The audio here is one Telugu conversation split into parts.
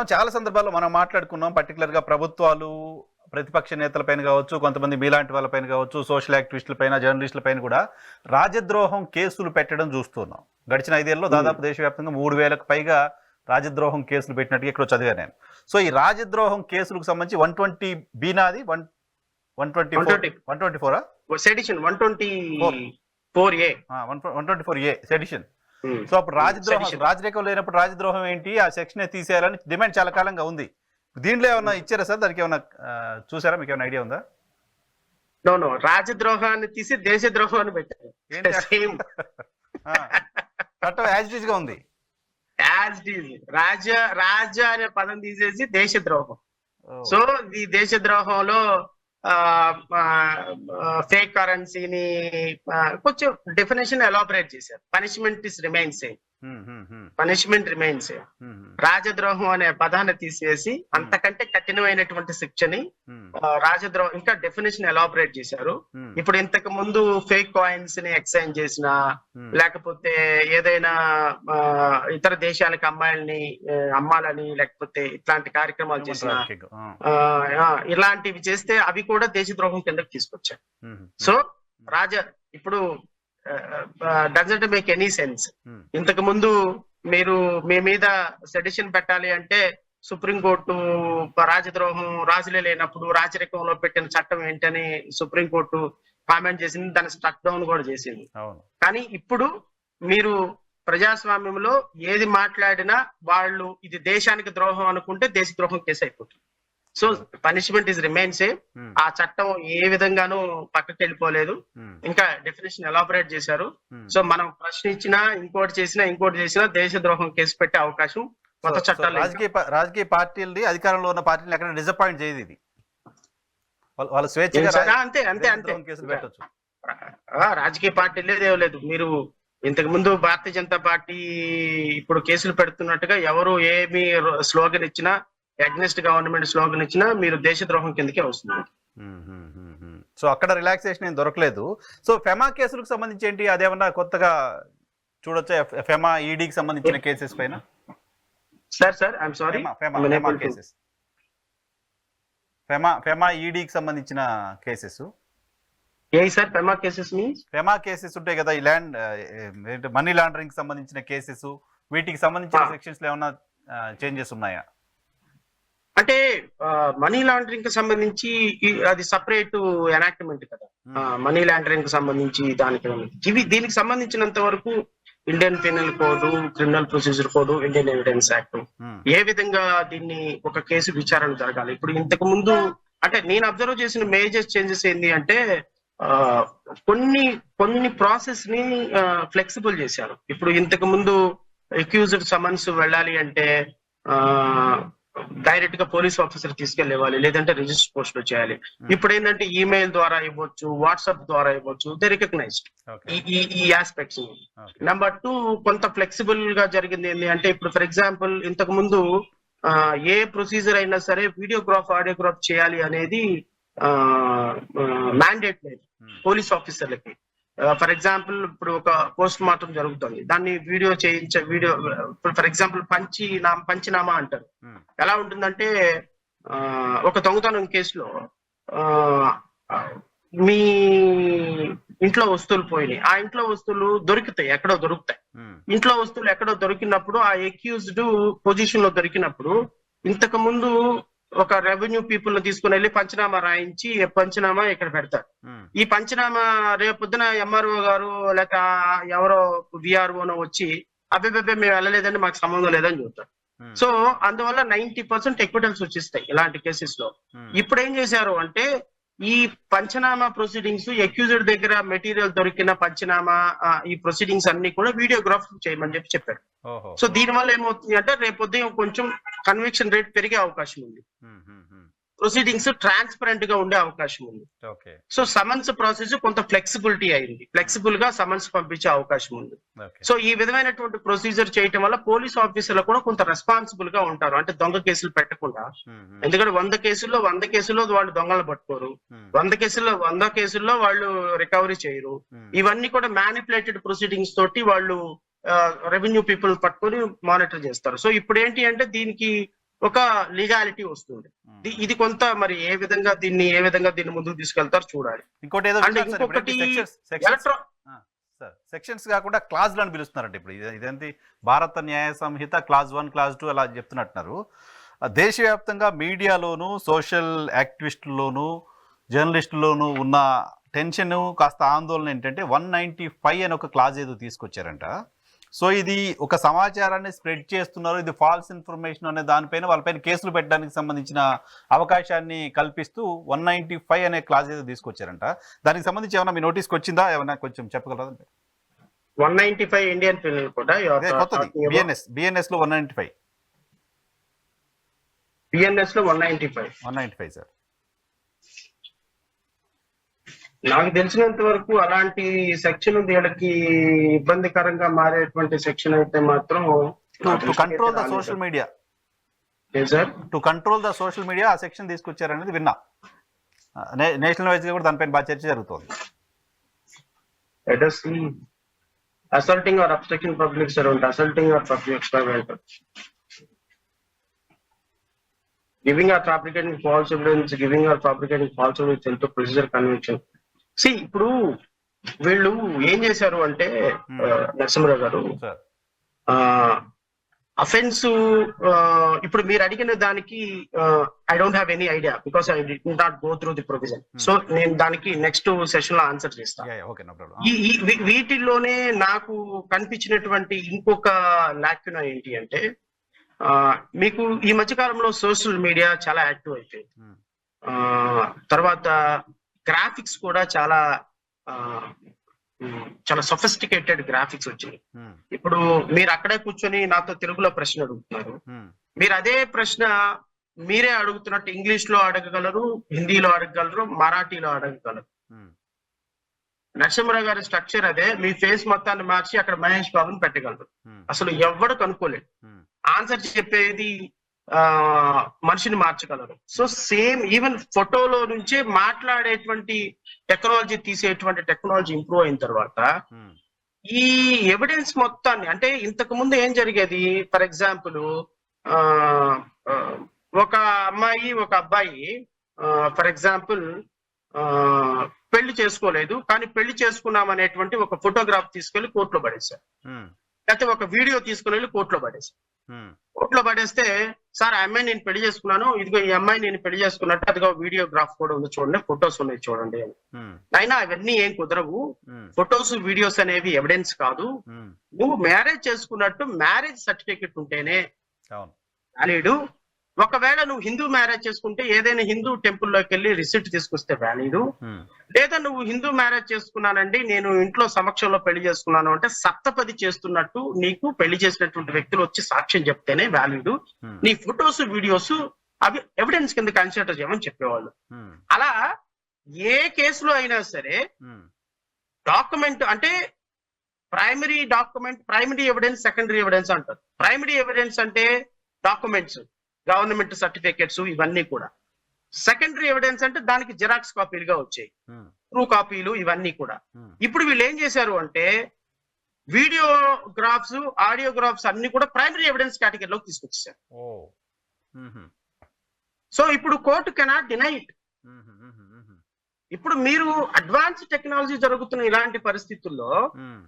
మనం చాలా సందర్భాల్లో మనం మాట్లాడుకున్నాం. పర్టికులర్‌గా ప్రభుత్వాలు, ప్రతిపక్ష నేతలపైన కావచ్చు, కొంతమంది మీలాంటి వాళ్ళపైన కావచ్చు, సోషల్ యాక్టివిస్టులపైన, జర్నలిస్టులపైన కూడా రాజద్రోహం కేసులు పెట్టడం చూస్తున్నాం. గడిచిన 5 ఏళ్లలో ఉమ్, దాదాపు దేశవ్యాప్తంగా 3000కు పైగా రాజద్రోహం కేసులు పెట్టినట్టుగా ఎక్కడో చదివాను నేను. సో ఈ రాజద్రోహం కేసులకు సంబంధించి 120 బి నాది 124 120 124 సెడిషన్ 4 124A. 124 ఏ సెడిషన్. సో అప్పుడు రాజద్రోహం, సెడిషన్. రాజరేఖలు లేనప్పుడు రాజద్రోహం ఏంటి, ఆ సెక్షనే తీసేయాలని డిమాండ్ చాలా కాలంగా ఉంది. దీంట్లో ఏమన్నా ఇచ్చారా సార్? దానికి ఏమన్నా చూసారా? మీకు ఏమైనా ఐడియా ఉందా? నో రాజద్రోహాన్ని తీసి దేశద్రోహాన్ని పెట్టారు. ఏంటి సేమ్ చట్టం యాజ్ ఇట్ ఈజ్ గా ఉంది. As it is. రాజ అనే పదం తీసేసి దేశద్రోహం. ఓ. సో ఈ దేశద్రోహంలో ఫేక్ కరెన్సీని కొంచెం డెఫినేషన్ ఎలాబరేట్ చేశారు. Punishment is remain same. హ్మ్, హ్మ్, హ్మ్, పనిష్మెంట్ రిమైన్ సేమ్. హ్మ్, హ్మ్, రాజద్రోహం అనే పదాన్ని తీసేసి అంతకంటే కఠినమైనటువంటి శిక్షని హ్మ్, రాజద్రోహం ఇంకా డెఫినేషన్ ఎలాబరేట్ చేశారు. హ్మ్, ఇప్పుడు ఇంతకు ముందు ఫేక్ కాయిన్స్ ని ఎక్స్చేంజ్ చేసిన, హ్మ్. లేకపోతే ఏదైనా ఇతర దేశాలకు అమ్మాయిల్ని అమ్మాలని, లేకపోతే ఇట్లాంటి కార్యక్రమాలు హ్యూమన్ చేసిన, ట్రాఫికింగ్. ఇలాంటివి చేస్తే అవి కూడా దేశద్రోహం కిందకి తీసుకొచ్చారు. హ్మ్, హ్మ్, సో ఇప్పుడు డజంట్ మేక్ ఎనీ సెన్స్. హ్మ్, ఇంతకు ముందు మీరు మీ మీద సెడిషన్ పెట్టాలి అంటే సుప్రీంకోర్టు రాజద్రోహం, రాజులే లేనప్పుడు రాజరికంలో పెట్టిన చట్టం ఏంటని సుప్రీంకోర్టు కామెంట్ చేసింది, దాన్ని స్ట్రక్ డౌన్ కూడా చేసింది. అవును. కానీ ఇప్పుడు మీరు ప్రజాస్వామ్యంలో ఏది మాట్లాడినా వాళ్ళు ఇది దేశానికి ద్రోహం అనుకుంటే దేశద్రోహం కేసు అయిపోతుంది. So punishment is remain same. హ్మ్, ఆ చట్టం ఏ విధంగానూ పక్కకి వెళ్ళిపోలేదు. హ్మ్, ఇంకా డెఫినేషన్ ఎలాబరేట్ చేశారు. హ్మ్. సో మనం ప్రశ్నించినా, ఇంకోటి చేసినా దేశద్రోహం కేసు పెట్టే అవకాశం కొత్త సో చట్టాలు రాజకీయ పార్టీలని, అధికారంలో ఉన్న పార్టీలు ఎక్కడ డిసప్పాయింట్ చేయదు ఇది. వాళ్ళ స్వేచ్ఛగా అంతే అంతే అంతే. దేశద్రోహం కేసులు పెట్టొచ్చు. రాజకీయ పార్టీ లేదు. మీరు ఇంతకు ముందు భారతీయ జనతా పార్టీ ఇప్పుడు కేసులు పెడుతున్నట్టుగా ఎవరు ఏమి స్లోగన్ ఇచ్చినా, అగ్నెస్ట్ గవర్నమెంట్ స్లోగన్ ఇచ్చినా మీరు దేశద్రోహం కిందకే వస్తుంది. సో అక్కడ రిలాక్సేషన్ ఏం దొరకలేదు. సో ఫెమా కేసులకు సంబంధించి ఏంటి, అదేమన్నా కొత్తగా చూడొచ్చా? ఫెమా ఈడీకి సంబంధించిన కేసెస్ పైన sir I'm sorry. FEMA cases, FEMA ఈడీకి సంబంధించిన కేసెస్. ఏ sir FEMA cases means? FEMA cases ఉంటాయి కదా, ఈ ల్యాండ్ మనీ లాండరింగ్ సంబంధించిన కేసెస్, వీటికి సంబంధించిన సెక్షన్స్ లో ఏమన్నా చేంజెస్ ఉన్నాయా? అంటే మనీ లాండరింగ్ కి సంబంధించి అది సపరేట్ ఎనాక్ట్మెంట్ కదా. మనీ లాండరింగ్ కి సంబంధించి దీనికి సంబంధించినంత వరకు Indian penal code, criminal procedure code, Indian evidence act ఏ విధంగా దీన్ని ఒక కేసు విచారణ జరగాలి. ఇప్పుడు ఇంతకు ముందు అంటే నేను అబ్జర్వ్ చేసిన మేజర్ చేంజెస్ ఏంటి అంటే కొన్ని ప్రాసెస్ ని ఫ్లెక్సిబుల్ చేశారు. ఇప్పుడు ఇంతకు ముందు అక్యూజ్డ్ సమన్స్ వెళ్ళాలి అంటే డైరెక్ట్ గా పోలీస్ ఆఫీసర్ తీసుకెళ్ళేవాలి, లేదంటే రిజిస్టర్ పోస్ట్ లో చేయాలి. ఇప్పుడు ఏంటంటే ఈమెయిల్ ద్వారా ఇవ్వచ్చు, వాట్సాప్ ద్వారా ఇవ్వచ్చు. దే రికగ్నైజ్డ్ ఈ ఆస్పెక్ట్స్. నెంబర్ 2 కొంత ఫ్లెక్సిబుల్ గా జరిగింది ఏంటి అంటే ఇప్పుడు ఫర్ ఎగ్జాంపుల్ ఇంతకు ముందు ఏ ప్రొసీజర్ అయినా సరే వీడియోగ్రాఫ్, ఆడియోగ్రాఫ్ చేయాలి అనేది మ్యాండేట్ లేదు పోలీస్ ఆఫీసర్లకి. ఫర్ ఎగ్జాంపుల్ ఇప్పుడు ఒక పోస్ట్ మార్టం జరుగుతుంది, దాన్ని వీడియో ఫర్ ఎగ్జాంపుల్ పంచనామా అంటారు. ఎలా ఉంటుందంటే ఒక దొంగతనం కేసులో మీ ఇంట్లో వస్తువులు పోయినాయి, ఆ ఇంట్లో వస్తువులు ఎక్కడో దొరుకుతాయి. ఇంట్లో వస్తువులు ఎక్కడో దొరికినప్పుడు ఆ అక్యూజ్డ్ పొజిషన్ లో దొరికినప్పుడు ఇంతకు ముందు ఒక రెవెన్యూ పీపుల్ ను తీసుకుని వెళ్ళి పంచనామా రాయించి పంచనామా ఇక్కడ పెడతారు. ఈ పంచనామా రేపొద్దున ఎంఆర్ఓ గారు లేక ఎవరో విఆర్ఓనో వచ్చి అబ్బే మేము వెళ్ళలేదని మాకు సంబంధం లేదని చెబుతారు. సో అందువల్ల 90% ఎక్విటల్స్ వచ్చేస్తాయి ఇలాంటి కేసెస్ లో. ఇప్పుడు ఏం చేశారు అంటే ఈ పంచనామా ప్రొసీడింగ్స్, అక్యూజ్డ్ దగ్గర మెటీరియల్ దొరికిన పంచనామా ఈ ప్రొసీడింగ్స్ అన్ని కూడా వీడియోగ్రాఫ్ చేయమని చెప్పారు. సో దీని వల్ల ఏమవుతుంది అంటే రేపొద్దు కొంచెం కన్విక్షన్ రేట్ పెరిగే అవకాశం ఉంది, ప్రొసీడింగ్స్ ట్రాన్స్పరెంట్ గా ఉండే అవకాశం ఉంది. సో సమన్స్ ప్రాసెస్ కొంత ఫ్లెక్సిబిలిటీ అయింది, ఫ్లెక్సిబుల్ గా సమన్స్ పంపించే అవకాశం ఉంది. సో ఈ విధమైనటువంటి ప్రొసీజర్ చేయటం వల్ల పోలీస్ ఆఫీసర్లు కూడా కొంత రెస్పాన్సిబుల్ గా ఉంటారు. అంటే దొంగ కేసులు పెట్టకుండా, ఎందుకంటే 100 కేసుల్లో వాళ్ళు దొంగలు పట్టుకోరు, 100 కేసుల్లో వాళ్ళు రికవరీ చేయరు. ఇవన్నీ కూడా మ్యానిపులేటెడ్ ప్రొసీడింగ్స్ తోటి వాళ్ళు రెవెన్యూ పీపుల్ పట్టుకొని మానిటర్ చేస్తారు. సో ఇప్పుడు ఏంటి అంటే దీనికి ఒక లీగాలిటీ వస్తుంది. ఇది కొంత మరి ఏ విధంగా దీన్ని ముందుకు తీసుకెళ్తారు చూడాలి. ఇంకోటి ఏదో అంటే విన్నాను సార్, ఇంకొకటి సెక్షన్స్ సెక్షన్స్ కాకుండా క్లాజ్లు అని పిలుస్తున్నారంట ఇప్పుడు. ఇదేంటి భారత న్యాయ సంహిత క్లాజ్ 1 క్లాజ్ 2 అలా చెప్తున్నట్టున్నారు. దేశవ్యాప్తంగా మీడియాలోను సోషల్ యాక్టివిస్టుల్లోనూ జర్నలిస్టుల్లోనూ ఉన్న టెన్షన్ కాస్త ఆందోళన ఏంటంటే 195 అని ఒక క్లాజ్ ఏదో తీసుకొచ్చారంట. సో ఇది ఒక సమాచారాన్ని స్ప్రెడ్ చేస్తున్నారు, ఇది ఫాల్స్ ఇన్ఫర్మేషన్ అనే దానిపైన వాళ్ళపైన కేసులు పెట్టడానికి సంబంధించిన అవకాశాన్ని కల్పిస్తూ 195 అనే క్లాజ్ ఏదో తీసుకొచ్చారంట. దానికి సంబంధించి ఏమైనా మీ నోటీస్కి వచ్చిందా? ఏమైనా కొంచెం చెప్పగలరా? 195 ఇండియన్ పీనల్ కోడ్ కొత్తది బిఎన్ఎస్ లో 195 బిఎన్ఎస్ లో 195 సార్. నాకు తెలిసినంత వరకు అలాంటి సెక్షన్ వీళ్ళకి ఇబ్బందికరంగా మారేటువంటి సెక్షన్ అయితే మాత్రం to control the social media, to control the social media ఆ సెక్షన్ తీసుకొచ్చారనేది విన్నా. నేషనల్ వైజ్ గా కూడా దానిపైన బాగా చర్చ జరుగుతోంది. Assaulting or obstructing public servant, assaulting or public servant, giving or fabricating false evidence, giving or fabricating false evidence ఎంతో ప్రొసీజర్ కన్వెన్షన్. ఇప్పుడు వీళ్ళు ఏం చేశారు అంటే నరసింహరావు గారు, అఫెన్స్ ఇప్పుడు మీరు అడిగిన దానికి I don't have any idea because I did not go through the provision. So నేను దానికి నెక్స్ట్ సెషన్ లో ఆన్సర్ చేస్తాను. వీటిల్లోనే నాకు కనిపించినటువంటి ఇంకొక లాక్యునా ఏంటి అంటే, మీకు ఈ మధ్య కాలంలో సోషల్ మీడియా చాలా యాక్టివ్ అయిపోయింది. తర్వాత గ్రాఫిక్స్ కూడా చాలా సొఫిస్టికేటెడ్ గ్రాఫిక్స్ వచ్చినాయి. ఇప్పుడు మీరు అక్కడే కూర్చొని నాతో తెలుగులో ప్రశ్న అడుగుతున్నారు, మీరు అదే ప్రశ్న మీరే అడుగుతున్నట్టు ఇంగ్లీష్ లో అడగగలరు, హిందీలో అడగగలరు, మరాఠీలో అడగగలరు. నరసింహరావు గారి స్ట్రక్చర్ అదే, మీ ఫేస్ మొత్తాన్ని మార్చి అక్కడ మహేష్ బాబుని పెట్టగలరు. అసలు ఎవడు కనుక్కోలేదు. ఆన్సర్ చెప్పేది మనిషిని మార్చగలరు. సో సేమ్ ఈవెన్ ఫోటోలో నుంచే మాట్లాడేటువంటి టెక్నాలజీ, తీసేటువంటి టెక్నాలజీ ఇంప్రూవ్ అయిన తర్వాత ఈ ఎవిడెన్స్ మొత్తాన్ని, అంటే ఇంతకు ముందు ఏం జరిగేది, ఫర్ ఎగ్జాంపుల్ ఒక అమ్మాయి ఒక అబ్బాయి ఫర్ ఎగ్జాంపుల్ పెళ్లి చేసుకోలేదు, కానీ పెళ్లి చేసుకున్నాం అనేటువంటి ఒక ఫోటోగ్రాఫ్ తీసుకెళ్లి కోర్టులో పడేశారు, లేకపోతే ఒక వీడియో తీసుకుని వెళ్ళి కోర్టులో పడేశారు. కోర్టులో పడేస్తే, సార్ ఆ అమ్మాయి నేను పెళ్లి చేసుకున్నాను, ఇదిగో ఈ అమ్మాయి నేను పెళ్లి చేసుకున్నట్టు అదిగో వీడియోగ్రాఫ్ కూడా ఉంది చూడండి, ఫొటోస్ ఉన్నాయి చూడండి అని. అయినా అవన్నీ ఏం కుదరవు, ఫొటోస్ వీడియోస్ అనేవి ఎవిడెన్స్ కాదు. నువ్వు మ్యారేజ్ చేసుకున్నట్టు మ్యారేజ్ సర్టిఫికెట్ ఉంటేనే వ్యాలిడ్. ఒకవేళ నువ్వు హిందూ మ్యారేజ్ చేసుకుంటే ఏదైనా హిందూ టెంపుల్లోకి వెళ్ళి రిసిప్ట్ తీసుకొస్తే వ్యాలిడ్. లేదా నువ్వు హిందూ మ్యారేజ్ చేసుకున్నానండి, నేను ఇంట్లో సమక్షంలో పెళ్లి చేసుకున్నాను అంటే సప్తపది చేస్తున్నట్టు నీకు పెళ్లి చేసినటువంటి వ్యక్తులు వచ్చి సాక్ష్యం చెప్తేనే వ్యాలిడ్. నీ ఫొటోస్ వీడియోస్ అవి ఎవిడెన్స్ కింద కన్సిడర్ చేయమని చెప్పేవాళ్ళు. అలా ఏ కేసులో అయినా సరే డాక్యుమెంట్ అంటే primary document, primary evidence, secondary evidence అంటారు. ప్రైమరీ ఎవిడెన్స్ అంటే డాక్యుమెంట్స్, గవర్నమెంట్ సర్టిఫికేట్స్ ఇవన్నీ కూడా. సెకండరీ ఎవిడెన్స్ అంటే దానికి జిరాక్స్ కాపీలుగా వచ్చాయి, ట్రూ కాపీలు ఇవన్నీ కూడా. ఇప్పుడు వీళ్ళు ఏం చేశారు అంటే వీడియోగ్రాఫ్స్, ఆడియోగ్రాఫ్స్ అన్ని కూడా ప్రైమరీ ఎవిడెన్స్ కేటగిరీలోకి తీసుకొచ్చేసారు. సో ఇప్పుడు కోర్టు కెనాట్ డినై ఇట్. ఇప్పుడు మీరు అడ్వాన్స్ టెక్నాలజీ జరుగుతున్న ఇలాంటి పరిస్థితుల్లో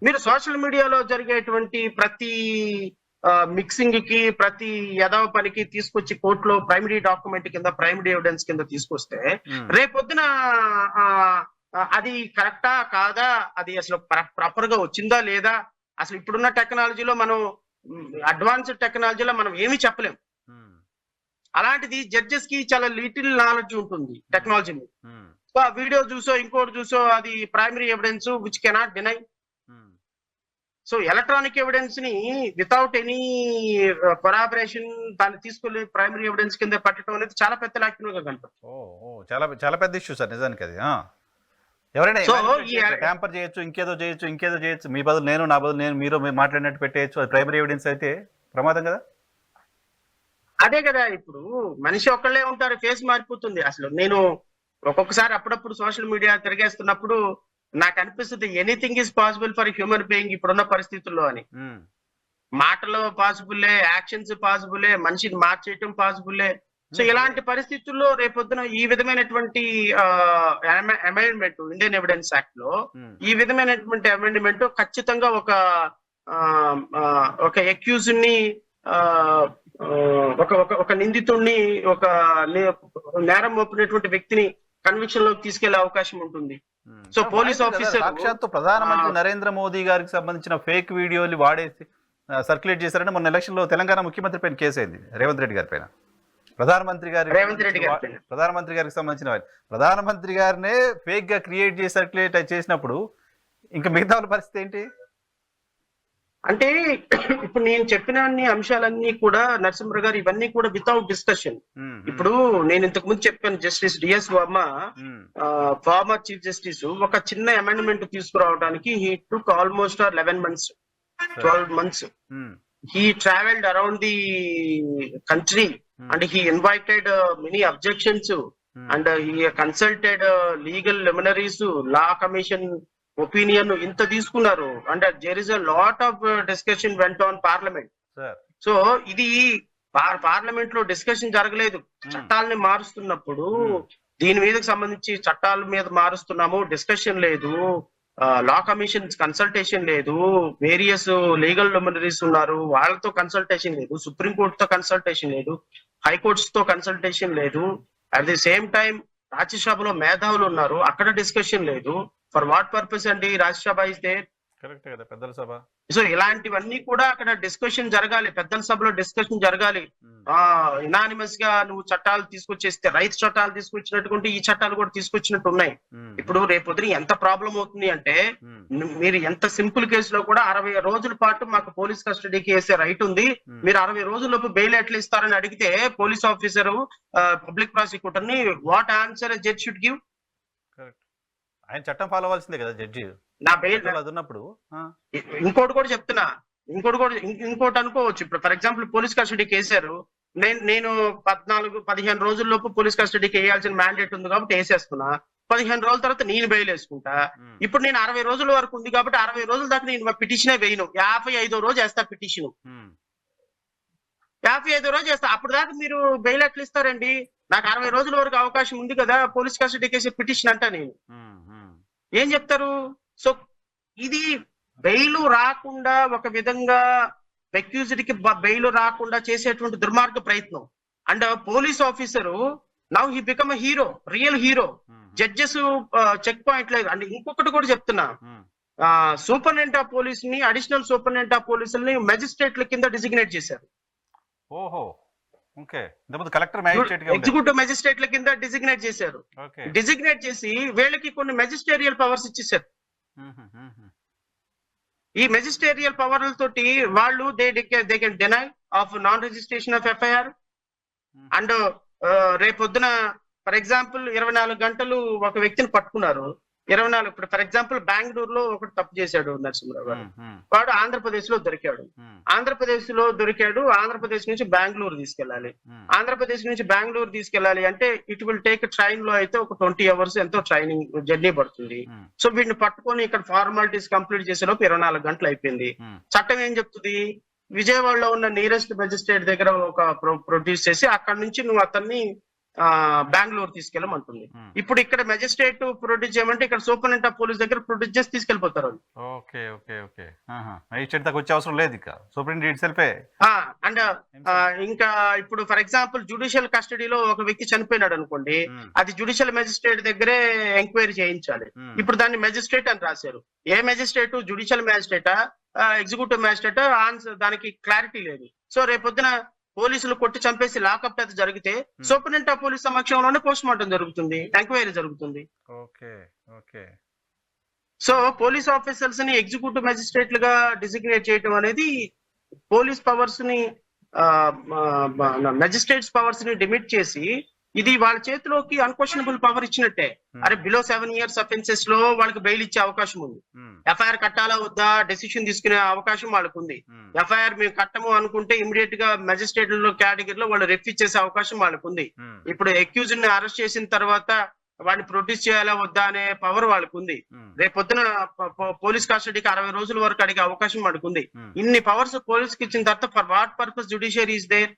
మీరు సోషల్ మీడియాలో జరిగేటువంటి ప్రతి మిక్సింగ్ కి, ప్రతి యదవ పనికి తీసుకొచ్చి కోర్టులో ప్రైమరీ డాక్యుమెంట్ కింద, ప్రైమరీ ఎవిడెన్స్ కింద తీసుకొస్తే రేపొద్దున అది కరెక్టా కాదా, అది అసలు ప్రాపర్ గా వచ్చిందా లేదా, అసలు ఇప్పుడున్న టెక్నాలజీలో మనం అడ్వాన్స్డ్ టెక్నాలజీలో మనం ఏమీ చెప్పలేం. అలాంటిది జడ్జెస్ కి చాలా లిటిల్ నాలెడ్జ్ ఉంటుంది టెక్నాలజీ మీద. సో ఆ వీడియో చూసో ఇంకోటి చూసో అది primary evidence which cannot deny. So electronic evidence ని వితౌట్ ఎనీ కొరాబరేషన్ దాన్ని తీసుకెళ్లి ప్రైమరీ ఎవిడెన్స్ కింద పట్టడం అనేది చాలా పెద్ద లాక్యునా గా కనపడుతుంది. చాలా చాలా పెద్ద ఇష్యూ సార్ నిజానికి అది. ఎవరైనా ట్యాంపర్ చేయొచ్చు, ఇంకేదో చేయొచ్చు, మీ బదులు నేను, నా బదులు నేను, మీరు మాట్లాడినట్టు పెట్టేయచ్చు. అది ప్రైమరీ ఎవిడెన్స్ అయితే ప్రమాదం కదా. అదే కదా, ఇప్పుడు మనిషి ఒక్కళ్ళే ఉంటారు, ఫేస్ మారిపోతుంది. అసలు నేను ఒక్కొక్కసారి అప్పుడప్పుడు సోషల్ మీడియా తిరిగేస్తున్నప్పుడు నాకు అనిపిస్తుంది anything is possible for human being ఇప్పుడున్న పరిస్థితుల్లో అని. మాటలు పాసిబుల్లే, యాక్షన్స్ పాసిబుల్లే, మనిషిని మార్చేయటం పాసిబుల్లే. సో ఇలాంటి పరిస్థితుల్లో రేపొద్దున ఈ విధమైనటువంటి అమెండ్మెంట్ ఇండియన్ ఎవిడెన్స్ యాక్ట్ లో ఈ విధమైనటువంటి అమెండ్మెంట్ ఖచ్చితంగా ఒక అక్యూజ్ ని ఒక నిందితుడిని ఒక నేరం మోపినటువంటి వ్యక్తిని కన్విక్షన్ లోకి తీసుకెళ్లే అవకాశం ఉంటుంది. సో పోలీస్ ఆఫీసర్ సాక్షాత్తు ప్రధానమంత్రి నరేంద్ర మోదీ గారికి సంబంధించిన ఫేక్ వీడియోలు వాడేసి సర్క్యులేట్ చేశారని మొన్న ఎలక్షన్ లో తెలంగాణ ముఖ్యమంత్రి పైన కేసు అయింది, రేవంత్ రెడ్డి గారి పైన. రేవంత్ రెడ్డి గారి ప్రధానమంత్రి గారికి సంబంధించిన ప్రధానమంత్రి గారినే ఫేక్ గా క్రియేట్ చేసి సర్క్యులేట్ చేసినప్పుడు ఇంకా మిగతా వాళ్ళ పరిస్థితి ఏంటి? అంటే ఇప్పుడు నేను చెప్పిన అన్ని అంశాలన్నీ కూడా నరసింహ గారు ఇవన్నీ కూడా వితౌట్ డిస్కషన్. ఇప్పుడు నేను ఇంతకు ముందు చెప్పాను, justice DS Varma former chief justice ఒక చిన్న అమెండ్మెంట్ తీసుకురావడానికి he took almost 11 months 12 months. He traveled around the country and he invited many objections and he consulted legal luminaries, law commission opinion ఇంత తీసుకున్నారు. And there is a lot of discussion went on parliament. So ఇది పార్లమెంట్ లో డిస్కషన్ జరగలేదు. చట్టాలని మారుస్తున్నప్పుడు దీని మీదకి సంబంధించి చట్టాల మీద మారుస్తున్నాము, డిస్కషన్ లేదు, లా కమిషన్ కన్సల్టేషన్ లేదు, వేరియస్ లీగల్ luminaries ఉన్నారు వాళ్ళతో కన్సల్టేషన్ లేదు, సుప్రీం కోర్టు తో కన్సల్టేషన్ లేదు, హైకోర్ట్స్ తో కన్సల్టేషన్ లేదు, అట్ ది సేమ్ టైం రాజ్యసభలో మేధావులు ఉన్నారు అక్కడ డిస్కషన్ లేదు. ఫర్ వాట్ పర్పస్ అండి? రాజ్యసభ ఇస్తే కరెక్ట్ కదా, పెద్దల సభ. సో ఇలాంటివన్నీ కూడా అక్కడ డిస్కషన్ జరగాలి, పెద్దల సభలో డిస్కషన్ జరగాలి. ఇనానిమస్ గా నువ్వు చట్టాలు తీసుకొచ్చేస్తే రైతు చట్టాలు తీసుకొచ్చినట్టుకుంటే ఈ చట్టాలు కూడా తీసుకొచ్చినట్టు ఉన్నాయి. ఇప్పుడు రేపొద్దున ఎంత ప్రాబ్లం అవుతుంది అంటే మీరు ఎంత సింపుల్ కేసులో కూడా 60 రోజుల పాటు మాకు పోలీస్ కస్టడీకి వేసే రైట్ ఉంది, మీరు 60 రోజుల్లోపు బెయిల్ ఎట్లా ఇస్తారని అడిగితే పోలీస్ ఆఫీసర్ పబ్లిక్ ప్రాసిక్యూటర్ ని what answer judge should give? ఆయన చట్టం ఫాలో అవ్వాల్సిందే కదా జడ్జి. నా బెయిల్ ఉన్నప్పుడు ఇంకోటి కూడా చెప్తున్నా, ఇంకోటి అనుకోవచ్చు. ఇప్పుడు ఫర్ ఎగ్జాంపుల్ పోలీస్ కస్టడీకి వేసారు, నేను 14-15 రోజుల్లోపు పోలీస్ కస్టడీకి వేయాల్సిన మ్యాండేట్ ఉంది కాబట్టి వేసేస్తున్నా. 15 రోజుల తర్వాత నేను బెయిల్ వేసుకుంటా. ఇప్పుడు నేను 60 రోజుల వరకు ఉంది కాబట్టి 60 రోజుల దాకా నేను పిటిషనే వేయను. 55వ రోజు వేస్తా పిటిషన్. 55వ రోజు వేస్తా. అప్పుడు దాకా మీరు బెయిల్ ఎట్లా ఇస్తారండి? నాకు 60 రోజుల వరకు అవకాశం ఉంది కదా పోలీస్ కస్టడీకి వేసే పిటిషన్ అంటా నేను ఏం చెప్తారు? సో ఇది బెయిల్ రాకుండా ఒక విధంగా అక్యూజ్డ్ కి బెయిల్ రాకుండా చేసేటువంటి దుర్మార్గ ప్రయత్నం. And police officer now he become a hero, real hero. Judges check point లేదు. అండ్ ఇంకొకటి కూడా చెప్తున్నా, సూపరింటెండెంట్ ఆఫ్ పోలీస్ ని, అడిషనల్ సూపరింటెండెంట్ ఆఫ్ పోలీసుల్ని మెజిస్ట్రేట్ల కింద డిజిగ్నేట్ చేశారు. ఓహో, ఓకే. కలెక్టర్ మ్యాజిస్ట్రేట్ గా ఎగ్జిక్యూటివ్ మెజిస్ట్రేట్ల కింద డిజిగ్నేట్ చేశారు. డిజిగ్నేట్ చేసి వీళ్ళకి కొన్ని మెజిస్టేరియల్ పవర్స్ ఇచ్చేసారు. ఈ మెజిస్టేరియల్ పవర్లతోటి వాళ్ళు they can deny of non registration of FIR. And రేపొద్దున ఫర్ ఎగ్జాంపుల్ 24 గంటలు ఒక వ్యక్తిని పట్టుకున్నారు. 24 ఇప్పుడు ఫర్ ఎగ్జాంపుల్ బెంగళూరులో ఒకటి తప్పు చేశాడు నరసింహరావు గారు, వాడు ఆంధ్రప్రదేశ్ లో దొరికాడు. ఆంధ్రప్రదేశ్ నుంచి బెంగళూరు తీసుకెళ్లాలి. ఆంధ్రప్రదేశ్ నుంచి బెంగళూరు తీసుకెళ్లాలి అంటే ఇట్ విల్ టేక్ ట్రైన్ లో అయితే ఒక 20 hours ఎంతో ట్రైనింగ్ జర్నీ పడుతుంది. సో వీడిని పట్టుకొని ఇక్కడ ఫార్మాలిటీస్ కంప్లీట్ చేసేలోపు 24 గంటలు అయిపోయింది. చట్టం ఏం చెప్తుంది? విజయవాడలో ఉన్న నియరెస్ట్ మెజిస్ట్రేట్ దగ్గర ఒక ప్రొడ్యూస్ చేసి అక్కడ నుంచి నువ్వు అతన్ని బెంగళూరు తీసుకెళ్ళమంటుంది. ఇప్పుడు ఇక్కడ మెజిస్ట్రేట్ ప్రొడ్యూస్ చేయమంటే ఇక్కడ సూపరింటెండెంట్ ఆఫ్ పోలీస్ దగ్గర ప్రొడ్యూస్ చేసి తీసుకెళ్లిపోతారు. వచ్చే అవసరం లేదు ఇక సూపరింటెండెంట్. అండ్ ఇంకా ఇప్పుడు ఫర్ ఎగ్జాంపుల్ జ్యుడిషియల్ కస్టడీలో ఒక వ్యక్తి చనిపోయినాడు అనుకోండి, అది జ్యుడిషియల్ మెజిస్ట్రేట్ దగ్గరే ఎంక్వైరీ చేయించాలి. ఇప్పుడు దాన్ని మెజిస్ట్రేట్ అని రాశారు. ఏ మెజిస్ట్రేట్? జ్యుడిషియల్ మ్యాజిస్ట్రేటా, ఎగ్జిక్యూటివ్ మ్యాజిస్ట్రేటా? దానికి క్లారిటీ లేదు. సో రేపొద్దున పోలీసులు కొట్టి చంపేసి లాకప్ డెత్ జరిగితే సూపరింటెండెంట్ ఆఫ్ పోలీస్ సమక్షంలోనే పోస్ట్ మార్టం జరుగుతుంది, ఎంక్వైరీ జరుగుతుంది. సో పోలీస్ ఆఫీసర్స్ ని ఎగ్జిక్యూటివ్ మెజిస్ట్రేట్లుగా డిజిగ్నేట్ చేయడం అనేది పోలీస్ పవర్స్ ని మెజిస్ట్రేట్స్ పవర్స్ ని డిమిట్ చేసి ఇది వాళ్ళ చేతిలోకి అన్క్వశ్చనబుల్ పవర్ ఇచ్చినట్టే. అరే బిలో 7 years అఫెన్సెస్ లో వాళ్ళకి బెయిల్ ఇచ్చే అవకాశం ఉంది. ఎఫ్ఐఆర్ కట్టాలా వద్దా డెసిషన్ తీసుకునే అవకాశం వాళ్ళకు ఉంది. ఎఫ్ఐఆర్ మేము కట్టము అనుకుంటే ఇమీడియట్ గా మెజిస్ట్రేట్ కేటగిరీలో వాళ్ళు రెఫ్యూజ్ చేసే అవకాశం వాళ్ళకు ఉంది. ఇప్పుడు అక్యూజ్డ్ ని అరెస్ట్ చేసిన తర్వాత వాడిని ప్రొడ్యూస్ చేయాలా వద్దా అనే పవర్ వాళ్ళకు ఉంది. రేపొద్దున పోలీస్ కస్టడీకి 60 రోజుల వరకు అడిగే అవకాశం వాడికి ఉంది. ఇన్ని పవర్స్ పోలీస్ కి ఇచ్చిన తర్వాత for what purpose judiciary is there?